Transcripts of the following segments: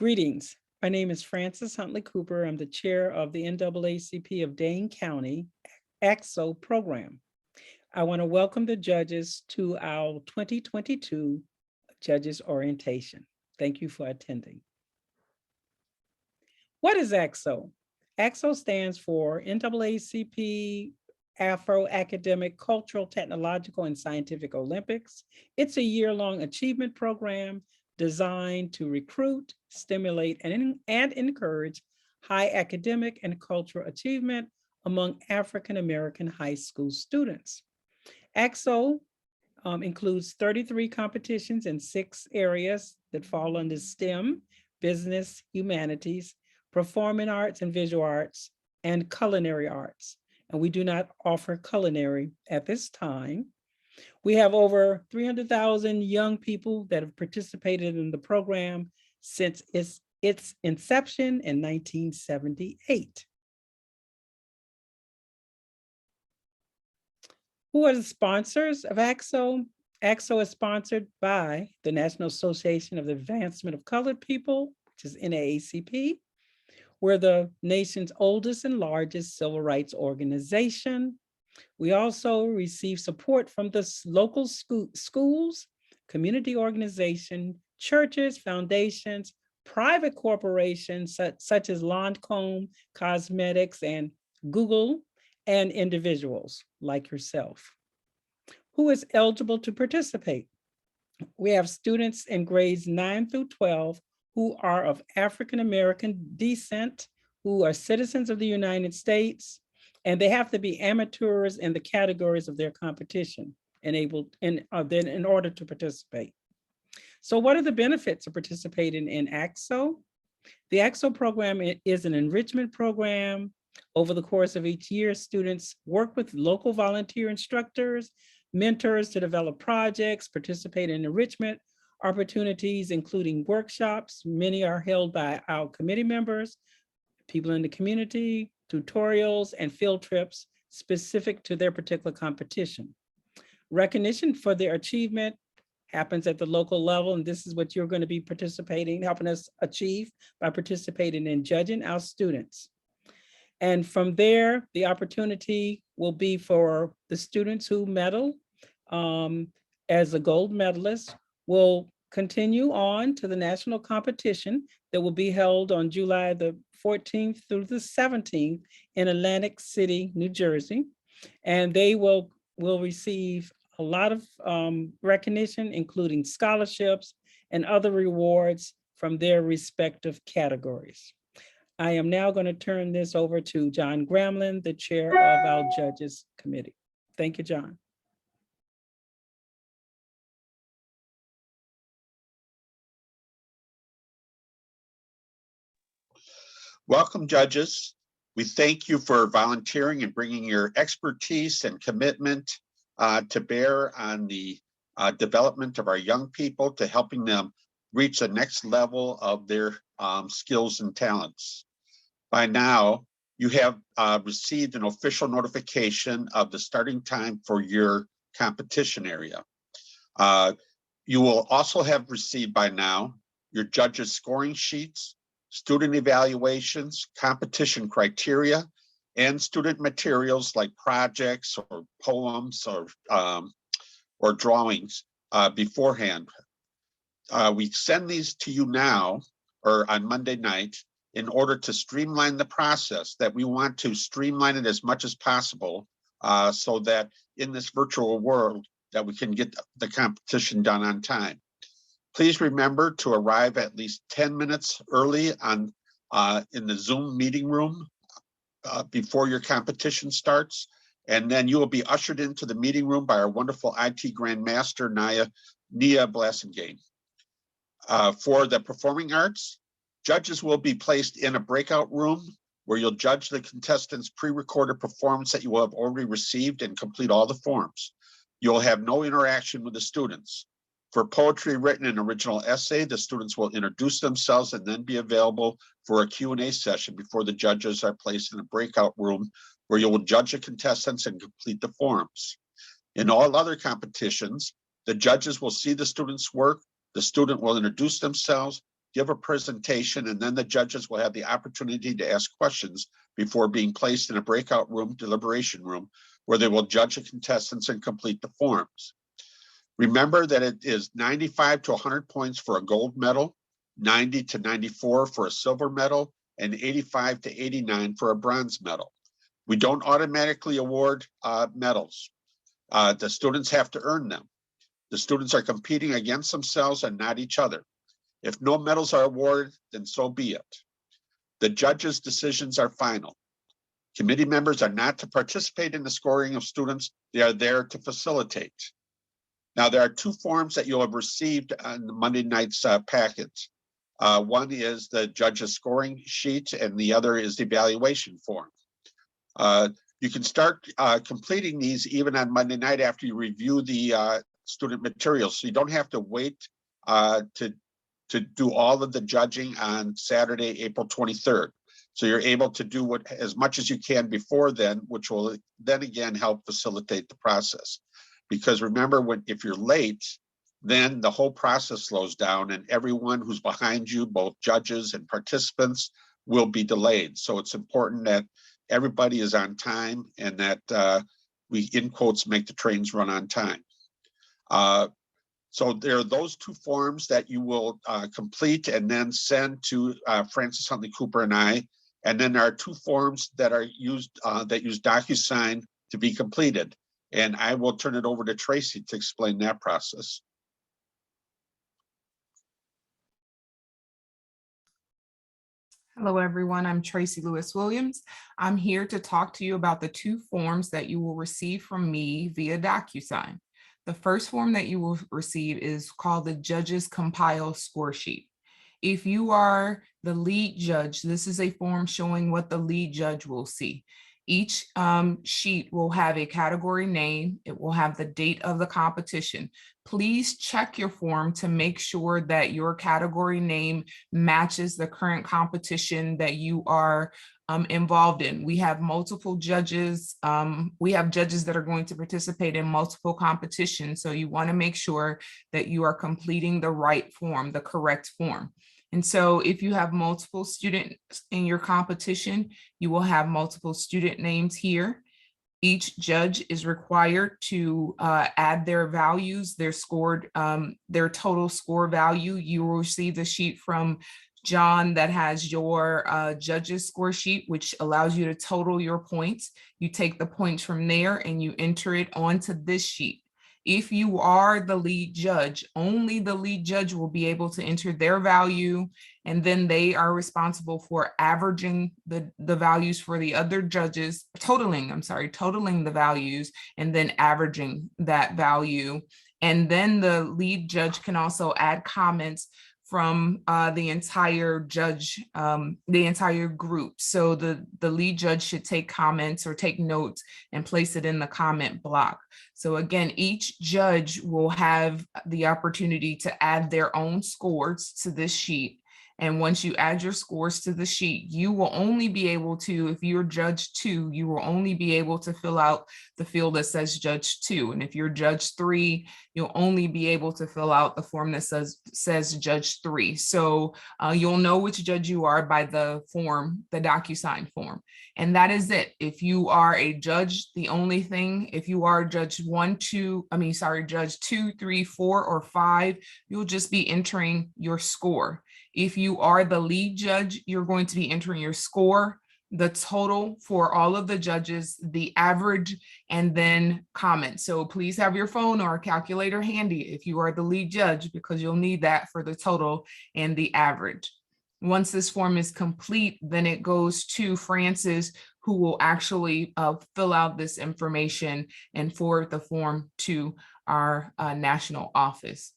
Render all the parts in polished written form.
Greetings. My name is Frances Huntley Cooper. I'm the chair of the NAACP of Dane County AXO program. I want to welcome the judges to our 2022 Judges Orientation. Thank you for attending. What is AXO? AXO stands for NAACP Afro Academic Cultural, Technological, and Scientific Olympics. It's a year-long achievement program designed to recruit, stimulate, and encourage high academic and cultural achievement among African-American high school students. AXO includes 33 competitions in 6 areas that fall under STEM, business, humanities, performing arts and visual arts, and culinary arts. And we do not offer culinary at this time. We have over 300,000 young people that have participated in the program since its inception in 1978. Who are the sponsors of AXO? AXO is sponsored by the National Association of the Advancement of Colored People, which is NAACP. We're the nation's oldest and largest civil rights organization. We also receive support from the local schools, community organizations, churches, foundations, private corporations such as Lancome Cosmetics and Google, and individuals like yourself. Who is eligible to participate? We have students in grades 9 through 12 who are of African-American descent, who are citizens of the United States, and they have to be amateurs in the categories of their competition in order to participate. So what are the benefits of participating in AXO? The AXO program is an enrichment program. Over the course of each year, students work with local volunteer instructors, mentors to develop projects, participate in enrichment opportunities, including workshops. Many are held by our committee members, people in the community, tutorials, and field trips specific to their particular competition. Recognition for their achievement happens at the local level, and this is what you're going to be helping us achieve by participating in judging our students. And from there, the opportunity will be for the students who medal as a gold medalist will continue on to the national competition that will be held on July the 14th through the 17th in Atlantic City, New Jersey. And they will receive a lot of recognition, including scholarships and other rewards from their respective categories. I am now going to turn this over to John Gramlin, the chair of our Judges Committee. Thank you, John. Welcome, judges. We thank you for volunteering and bringing your expertise and commitment to bear on the development of our young people, to helping them reach the next level of their skills and talents. By now, you have received an official notification of the starting time for your competition area. You will also have received by now your judges' scoring sheets, student evaluations, competition criteria, and student materials like projects or poems or drawings beforehand. We send these to you now or on Monday night in order to streamline the process. That we want to streamline it as much as possible so that in this virtual world that we can get the competition done on time. Please remember to arrive at least 10 minutes early in the Zoom meeting room before your competition starts. And then you will be ushered into the meeting room by our wonderful IT Grandmaster, Nia Blasingame. For the performing arts, judges will be placed in a breakout room where you'll judge the contestants' pre-recorded performance that you will have already received and complete all the forms. You'll have no interaction with the students. For poetry written in original essay, the students will introduce themselves and then be available for a Q&A session before the judges are placed in a breakout room where you will judge the contestants and complete the forms. In all other competitions, the judges will see the students' work, the student will introduce themselves, give a presentation, and then the judges will have the opportunity to ask questions before being placed in a breakout room, deliberation room, where they will judge the contestants and complete the forms. Remember that it is 95 to 100 points for a gold medal, 90 to 94 for a silver medal, and 85 to 89 for a bronze medal. We don't automatically award medals. The students have to earn them. The students are competing against themselves and not each other. If no medals are awarded, then so be it. The judges' decisions are final. Committee members are not to participate in the scoring of students. They are there to facilitate. Now, there are two forms that you'll have received on the Monday night's packet. One is the judge's scoring sheet, and the other is the evaluation form. You can start completing these even on Monday night after you review the student materials. So you don't have to wait to do all of the judging on Saturday, April 23rd. So you're able to do as much as you can before then, which will then again help facilitate the process. Because remember, if you're late, then the whole process slows down and everyone who's behind you, both judges and participants, will be delayed. So it's important that everybody is on time and that we, in quotes, make the trains run on time. So there are those two forms that you will complete and then send to Francis Huntley Cooper and I. And then there are two forms that are used that use DocuSign to be completed. And I will turn it over to Tracy to explain that process. Hello, everyone. I'm Tracy Lewis Williams. I'm here to talk to you about the two forms that you will receive from me via DocuSign. The first form that you will receive is called the Judges Compile Score Sheet. If you are the lead judge, this is a form showing what the lead judge will see. Each sheet will have a category name. It will have the date of the competition. Please check your form to make sure that your category name matches the current competition that you are involved in. We have multiple judges. We have judges that are going to participate in multiple competitions. So you want to make sure that you are completing the right form, the correct form. And so if you have multiple students in your competition, you will have multiple student names here. Each judge is required to add their values, their total score value. You will receive the sheet from John that has your judge's score sheet, which allows you to total your points. You take the points from there and you enter it onto this sheet. If you are the lead judge, only the lead judge will be able to enter their value, and then they are responsible for averaging the values for the other judges, totaling the values, and then averaging that value. And then the lead judge can also add comments from the entire group. So the lead judge should take comments or take notes and place it in the comment block. So again, each judge will have the opportunity to add their own scores to this sheet. And once you add your scores to the sheet, you will only be able to, if you're judge 2, you will only be able to fill out the field that says judge 2. And if you're judge 3, you'll only be able to fill out the form that says judge 3. So you'll know which judge you are by the form, the DocuSign form. And that is it. If you are a judge, the only thing, if you are judge 2, 3, 4, or 5, you'll just be entering your score. If you are the lead judge, you're going to be entering your score, the total for all of the judges, the average, and then comments. So please have your phone or a calculator handy if you are the lead judge, because you'll need that for the total and the average. Once this form is complete, then it goes to Francis, who will actually fill out this information and forward the form to our national office.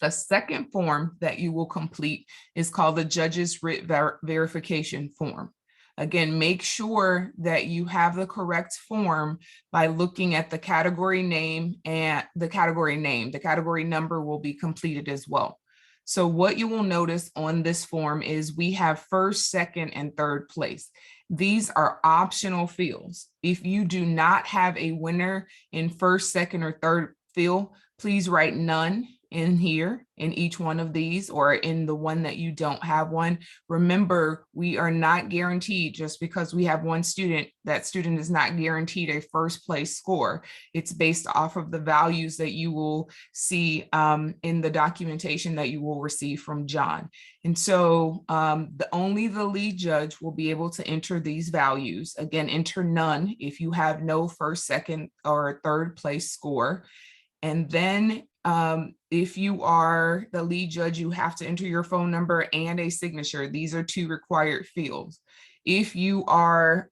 The second form that you will complete is called the Judge's Writ Verification Form. Again, make sure that you have the correct form by looking at the category name and the category name. The category number will be completed as well. So what you will notice on this form is we have first, second, and third place. These are optional fields. If you do not have a winner in first, second, or third field, please write none. in here in each one of these, or in the one that you don't have one. Remember, we are not guaranteed, just because we have one student, that student is not guaranteed a first place score. It's based off of the values that you will see in the documentation that you will receive from John. And so only the lead judge will be able to enter these values. Again, enter none if you have no first, second, or third place score. And then if you are the lead judge, you have to enter your phone number and a signature. These are 2 required fields. If you are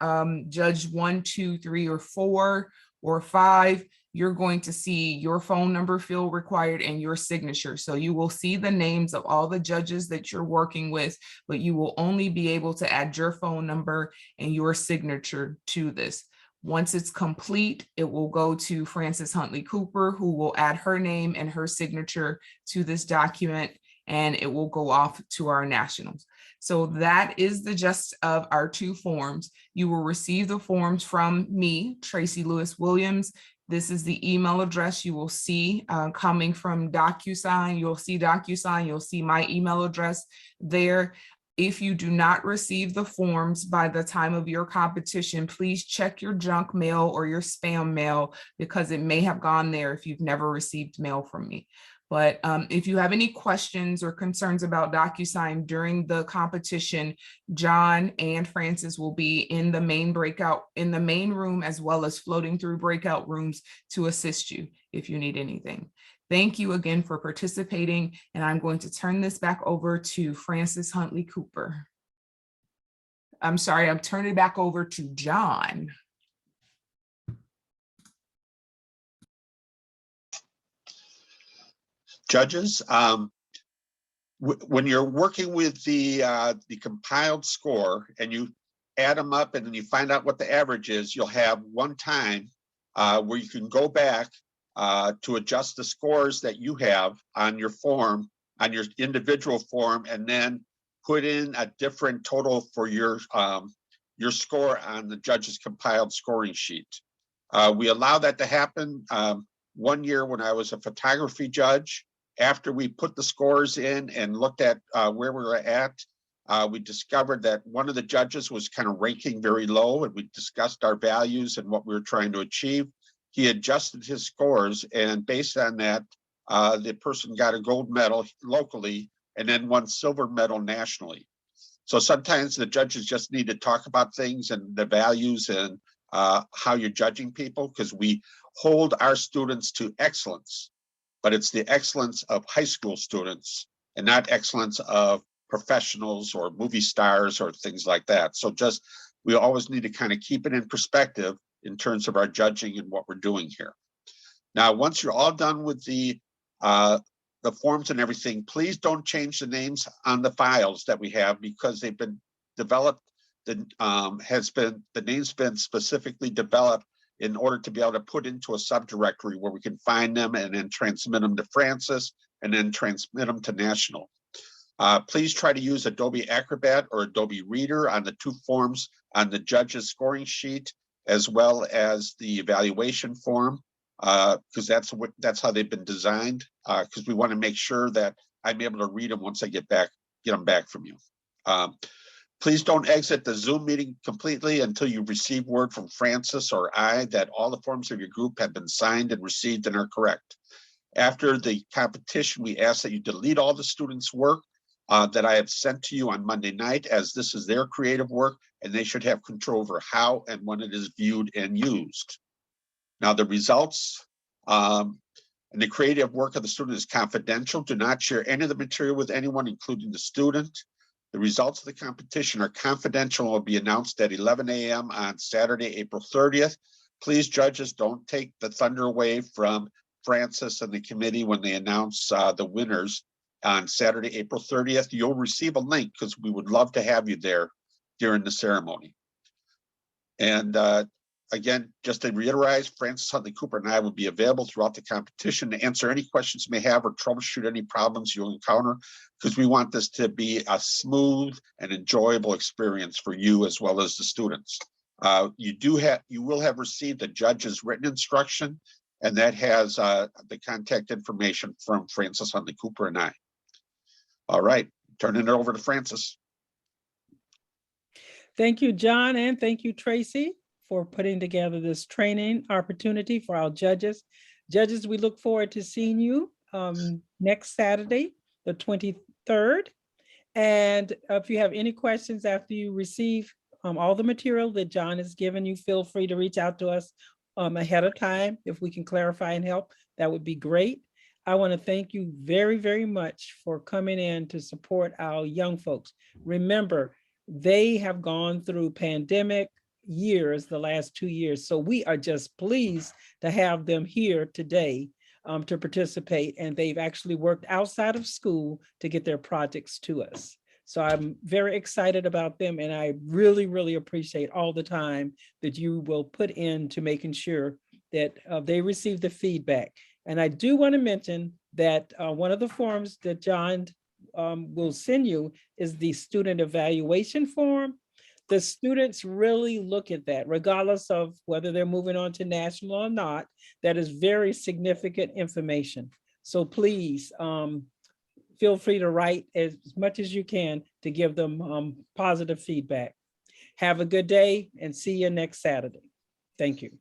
judge 1, 2, 3, or 4, or 5, you're going to see your phone number field required and your signature. So you will see the names of all the judges that you're working with, but you will only be able to add your phone number and your signature to this. Once it's complete, it will go to Frances Huntley Cooper, who will add her name and her signature to this document, and it will go off to our nationals. So that is the gist of our 2 forms. You will receive the forms from me, Tracy Lewis Williams. This is the email address you will see coming from DocuSign. You'll see DocuSign, you'll see my email address there. If you do not receive the forms by the time of your competition, please check your junk mail or your spam mail, because it may have gone there if you've never received mail from me. But if you have any questions or concerns about DocuSign during the competition, John and Francis will be in the main room, as well as floating through breakout rooms to assist you if you need anything. Thank you again for participating, and I'm going to turn this back over to Frances Huntley Cooper. I'm sorry, I'm turning it back over to John. Judges, when you're working with the compiled score and you add them up and then you find out what the average is, you'll have one time where you can go back to adjust the scores that you have on your form, on your individual form, and then put in a different total for your score on the judge's compiled scoring sheet. We allow that to happen. One year when I was a photography judge, after we put the scores in and looked at where we were at, we discovered that one of the judges was kind of ranking very low, and we discussed our values and what we were trying to achieve. He adjusted his scores, and based on that, the person got a gold medal locally and then won silver medal nationally. So sometimes the judges just need to talk about things and the values and how you're judging people, because we hold our students to excellence, but it's the excellence of high school students and not excellence of professionals or movie stars or things like that. So just, we always need to kind of keep it in perspective in terms of our judging and what we're doing here. Now, once you're all done with the forms and everything, please don't change the names on the files that we have, because they've been developed. The names been specifically developed in order to be able to put into a subdirectory where we can find them and then transmit them to Francis and then transmit them to National. Please try to use Adobe Acrobat or Adobe Reader on the 2 forms on the judge's scoring sheet, as well as the evaluation form, because that's how they've been designed, because we want to make sure that I'm able to read them once I get them back from you. Please don't exit the Zoom meeting completely until you receive word from Francis or I that all the forms of your group have been signed and received and are correct. After the competition, we ask that you delete all the students' work that I have sent to you on Monday night, as this is their creative work and they should have control over how and when it is viewed and used. Now, the results and the creative work of the student is confidential. Do not share any of the material with anyone, including the student. The results of the competition are confidential and will be announced at 11 a.m. on Saturday, April 30th. Please, judges, don't take the thunder away from Francis and the committee when they announce the winners on Saturday, April 30th. You'll receive a link, because we would love to have you there during the ceremony. And again, just to reiterate, Francis Huntley Cooper and I will be available throughout the competition to answer any questions you may have or troubleshoot any problems you'll encounter, because we want this to be a smooth and enjoyable experience for you as well as the students. You will have received a judge's written instruction And that has the contact information from Francis Huntley Cooper and I. All right, turning it over to Francis. Thank you, John, and thank you, Tracy, for putting together this training opportunity for our judges. Judges, we look forward to seeing you next Saturday, the 23rd. And if you have any questions after you receive all the material that John has given you, feel free to reach out to us ahead of time. If we can clarify and help, that would be great. I want to thank you very, very much for coming in to support our young folks. Remember, they have gone through pandemic years, the last 2 years. So we are just pleased to have them here today to participate. And they've actually worked outside of school to get their projects to us. So I'm very excited about them. And I really, really appreciate all the time that you will put into making sure that they receive the feedback. And I do want to mention that one of the forms that John will send you is the student evaluation form. The students really look at that, regardless of whether they're moving on to national or not. That is very significant information. So please feel free to write as much as you can to give them positive feedback. Have a good day and see you next Saturday. Thank you.